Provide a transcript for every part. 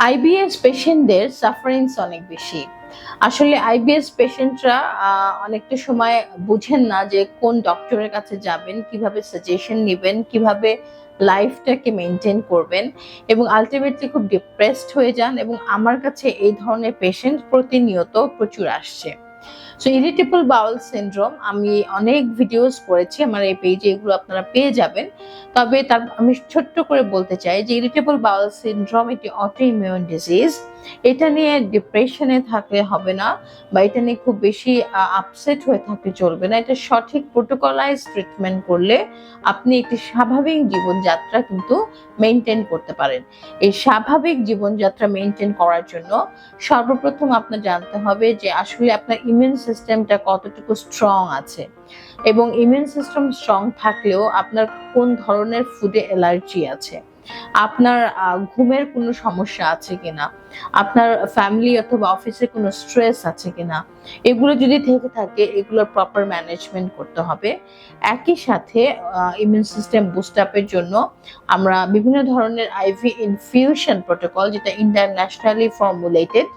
IBS পেশেন্টদের sufferings অনেক বেশি। আসলে আইবিএস পেশেন্টরা অনেকটা সময় বুঝেন না যে কোন ডক্টরের কাছে যাবেন, কিভাবে সাজেশন নেবেন, কিভাবে লাইফটাকে মেনটেন করবেন এবং আলটিমেটলি খুব ডিপ্রেসড হয়ে যান। এবং আমার কাছে এই ধরনের পেশেন্ট প্রতিনিয়ত প্রচুর আসছে। সো ইরিটেবল বাউল সিনড্রোম আমি অনেক ভিডিওস করেছি, আমার এই পেজে এগুলো আপনারা পেয়ে যাবেন। তবে আমি ছোট্ট করে বলতে চাই যে ইরিটেবল বাউল সিনড্রোম একটি অটোইমিউন ডিজিজ। এটা নিয়ে ডিপ্রেশনে থাকলে হবে না, বা এটা নিয়ে খুব বেশি আপসেট হয়ে থাকলে চলবে না। এটা সঠিক প্রোটোকলাইজ ট্রিটমেন্ট করলে আপনি একটি স্বাভাবিক জীবনযাত্রা কিন্তু মেনটেন করতে পারেন। এই স্বাভাবিক জীবনযাত্রা মেনটেন করার জন্য সর্বপ্রথম আপনার জানতে হবে যে আসলে আপনার ইমিউন সিস্টেমটা কতটুকু স্ট্রং আছে, এবং ইমিউন সিস্টেম স্ট্রং থাকলেও আপনার কোন ধরনের ফুডে অ্যালার্জি আছে, আপনার ঘুমের কোনো সমস্যা আছে কিনা, আপনার ফ্যামিলি অথবা অফিসে কোনো স্ট্রেস আছে কিনা, এগুলো যদি থেকে থাকে এগুলোর প্রপার ম্যানেজমেন্ট করতে হবে। একই সাথে ইমিউন সিস্টেম বুস্ট আপের জন্য আমরা বিভিন্ন ধরনের আইভি ইনফিউশন প্রোটোকল, যেটা ইন্টারন্যাশনালি ফর্মুলেটেড,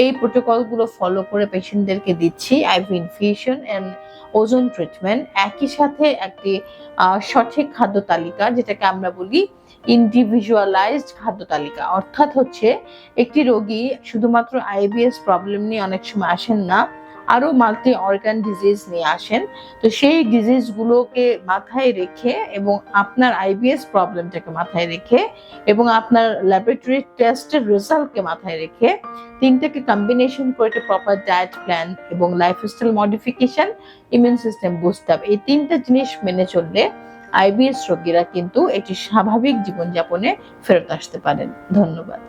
এই প্রোটোকলগুলো ফলো করে পেশেন্টদেরকে দিচ্ছি IV infusion and ozone treatment. একই সাথে একটি সঠিক খাদ্য তালিকা, যেটাকে আমরা বলি ইন্ডিভিজুয়ালাইজড খাদ্য তালিকা। অর্থাৎ হচ্ছে একটি রোগী শুধুমাত্র আইবিএস প্রবলেম নিয়ে অনেক সময় আসেন না, আরো মাল্টি অর্গান ডিজিজ নিয়ে আসেন। তো সেই ডিজিজগুলোকে মাথায় রেখে এবং আপনার আইবিএস প্রবলেমটাকে মাথায় রেখে এবং আপনার ল্যাবরেটরি টেস্টের রেজাল্টকে মাথায় রেখে তিনটাকে কম্বিনেশন করে একটা প্রপার ডায়েট প্ল্যান এবং lifestyle modification, immune system boost up, এই তিনটা জিনিস মেনে চললে আইবিএস রোগীরা কিন্তু একটি স্বাভাবিক জীবনযাপনে ফেরত আসতে পারেন। ধন্যবাদ।